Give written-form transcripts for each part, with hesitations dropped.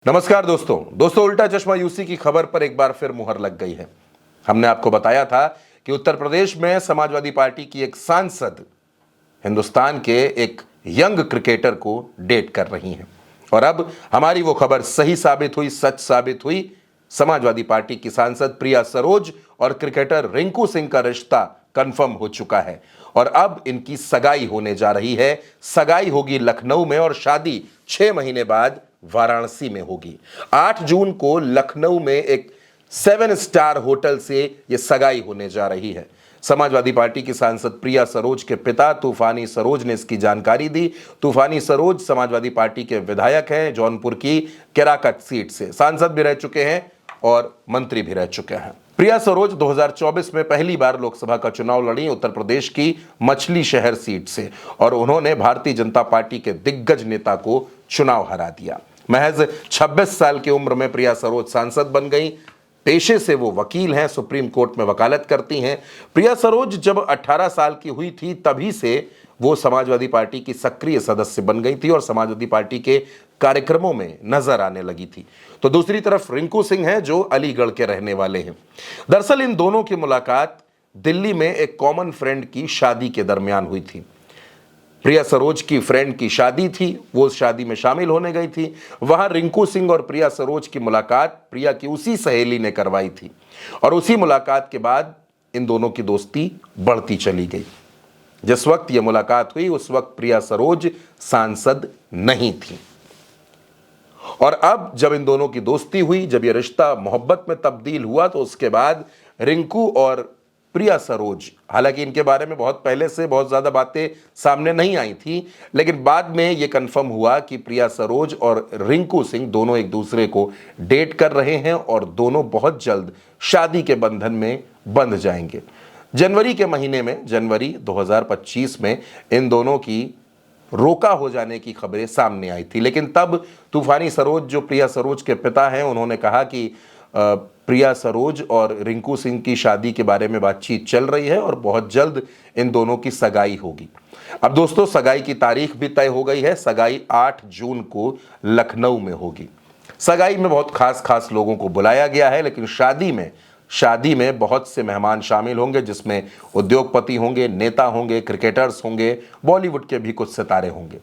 नमस्कार दोस्तों उल्टा चश्मा यूसी की खबर पर एक बार फिर मुहर लग गई है। हमने आपको बताया था कि उत्तर प्रदेश में समाजवादी पार्टी की एक सांसद हिंदुस्तान के एक यंग क्रिकेटर को डेट कर रही हैं और अब हमारी वो खबर सही साबित हुई, सच साबित हुई। समाजवादी पार्टी की सांसद प्रिया सरोज और क्रिकेटर रिंकू सिंह का रिश्ता कंफर्म हो चुका है और अब इनकी सगाई होने जा रही है। सगाई होगी लखनऊ में और शादी 6 महीने बाद वाराणसी में होगी। 8 जून को लखनऊ में एक 7 स्टार होटल से यह सगाई होने जा रही है। समाजवादी पार्टी की सांसद प्रिया सरोज के पिता तूफानी सरोज ने इसकी जानकारी दी। तूफानी सरोज समाजवादी पार्टी के विधायक हैं, जौनपुर की केराकट सीट से सांसद भी रह चुके हैं और मंत्री भी रह चुके हैं। प्रिया सरोज 2024 में पहली बार लोकसभा का चुनाव लड़ी उत्तर प्रदेश की मछली शहर सीट से और उन्होंने भारतीय जनता पार्टी के दिग्गज नेता को चुनाव हरा दिया। महज 26 साल की उम्र में प्रिया सरोज सांसद बन गई। पेशे से वो वकील हैं, सुप्रीम कोर्ट में वकालत करती हैं। प्रिया सरोज जब 18 साल की हुई थी तभी से वो समाजवादी पार्टी की सक्रिय सदस्य बन गई थी और समाजवादी पार्टी के कार्यक्रमों में नजर आने लगी थी। तो दूसरी तरफ रिंकू सिंह हैं जो अलीगढ़ के रहने वाले हैं। दरअसल इन दोनों की मुलाकात दिल्ली में एक कॉमन फ्रेंड की शादी के दरमियान हुई थी। प्रिया सरोज की फ्रेंड की शादी थी, वो उस शादी में शामिल होने गई थी। वहां रिंकू सिंह और प्रिया सरोज की मुलाकात प्रिया की उसी सहेली ने करवाई थी और उसी मुलाकात के बाद इन दोनों की दोस्ती बढ़ती चली गई। जिस वक्त यह मुलाकात हुई उस वक्त प्रिया सरोज सांसद नहीं थी और अब जब इन दोनों की दोस्ती हुई, जब यह रिश्ता मोहब्बत में तब्दील हुआ, तो उसके बाद रिंकू और प्रिया सरोज, हालांकि इनके बारे में बहुत पहले से बहुत ज़्यादा बातें सामने नहीं आई थी, लेकिन बाद में यह कंफर्म हुआ कि प्रिया सरोज और रिंकू सिंह दोनों एक दूसरे को डेट कर रहे हैं और दोनों बहुत जल्द शादी के बंधन में बंध जाएंगे। जनवरी के महीने में, जनवरी 2025 में इन दोनों की रोका हो जाने की खबरें सामने आई थी, लेकिन तब तूफानी सरोज जो प्रिया सरोज के पिता हैं, उन्होंने कहा कि प्रिया सरोज और रिंकू सिंह की शादी के बारे में बातचीत चल रही है और बहुत जल्द इन दोनों की सगाई होगी। अब दोस्तों सगाई की तारीख भी तय हो गई है। सगाई 8 जून को लखनऊ में होगी। सगाई में बहुत खास लोगों को बुलाया गया है, लेकिन शादी में बहुत से मेहमान शामिल होंगे, जिसमें उद्योगपति होंगे, नेता होंगे, क्रिकेटर्स होंगे, बॉलीवुड के भी कुछ सितारे होंगे।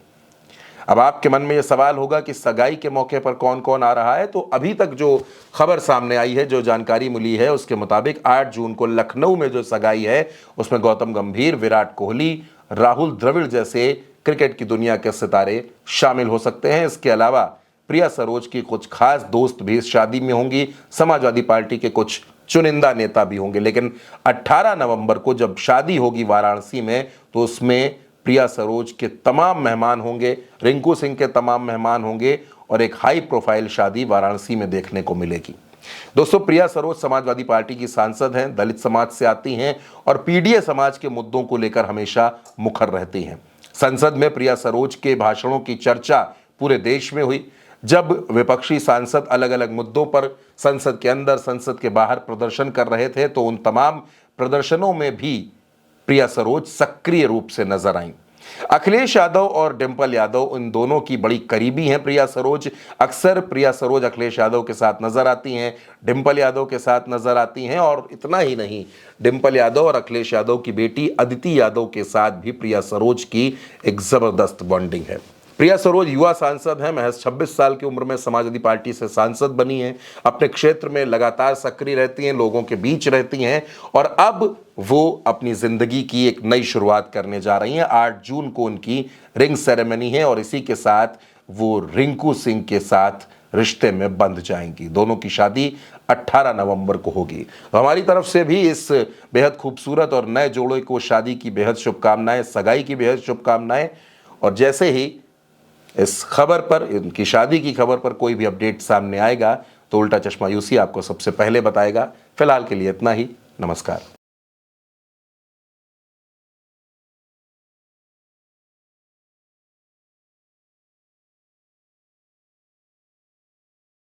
अब आपके मन में यह सवाल होगा कि सगाई के मौके पर कौन कौन आ रहा है। तो अभी तक जो खबर सामने आई है, जो जानकारी मिली है, उसके मुताबिक 8 जून को लखनऊ में जो सगाई है उसमें गौतम गंभीर, विराट कोहली, राहुल द्रविड़ जैसे क्रिकेट की दुनिया के सितारे शामिल हो सकते हैं। इसके अलावा प्रिया सरोज की कुछ खास दोस्त भी इस शादी में होंगी, समाजवादी पार्टी के कुछ चुनिंदा नेता भी होंगे। लेकिन 18 नवंबर को जब शादी होगी वाराणसी में, तो उसमें प्रिया सरोज के तमाम मेहमान होंगे, रिंकू सिंह के तमाम मेहमान होंगे और एक हाई प्रोफाइल शादी वाराणसी में देखने को मिलेगी। दोस्तों प्रिया सरोज समाजवादी पार्टी की सांसद हैं, दलित समाज से आती हैं और पीडीए समाज के मुद्दों को लेकर हमेशा मुखर रहती हैं। संसद में प्रिया सरोज के भाषणों की चर्चा पूरे देश में हुई। जब विपक्षी सांसद अलग अलग मुद्दों पर संसद के अंदर, संसद के बाहर प्रदर्शन कर रहे थे, तो उन तमाम प्रदर्शनों में भी प्रिया सरोज सक्रिय रूप से नजर आईं। अखिलेश यादव और डिंपल यादव इन दोनों की बड़ी करीबी हैं प्रिया सरोज। अक्सर प्रिया सरोज अखिलेश यादव के साथ नजर आती हैं, डिंपल यादव के साथ नजर आती हैं और इतना ही नहीं, डिंपल यादव और अखिलेश यादव की बेटी अदिति यादव के साथ भी प्रिया सरोज की एक जबरदस्त बॉन्डिंग है। प्रिया सरोज युवा सांसद हैं, महज 26 साल की उम्र में समाजवादी पार्टी से सांसद बनी हैं। अपने क्षेत्र में लगातार सक्रिय रहती हैं, लोगों के बीच रहती हैं और अब वो अपनी जिंदगी की एक नई शुरुआत करने जा रही हैं। 8 जून को उनकी रिंग सेरेमनी है और इसी के साथ वो रिंकू सिंह के साथ रिश्ते में बंध जाएंगी। दोनों की शादी 18 नवंबर को होगी। तो हमारी तरफ से भी इस बेहद खूबसूरत और नए जोड़े को शादी की बेहद शुभकामनाएं, सगाई की बेहद शुभकामनाएं। और जैसे ही इस खबर पर, इनकी शादी की खबर पर कोई भी अपडेट सामने आएगा तो उल्टा चश्मा यूसी आपको सबसे पहले बताएगा। फिलहाल के लिए इतना ही। नमस्कार।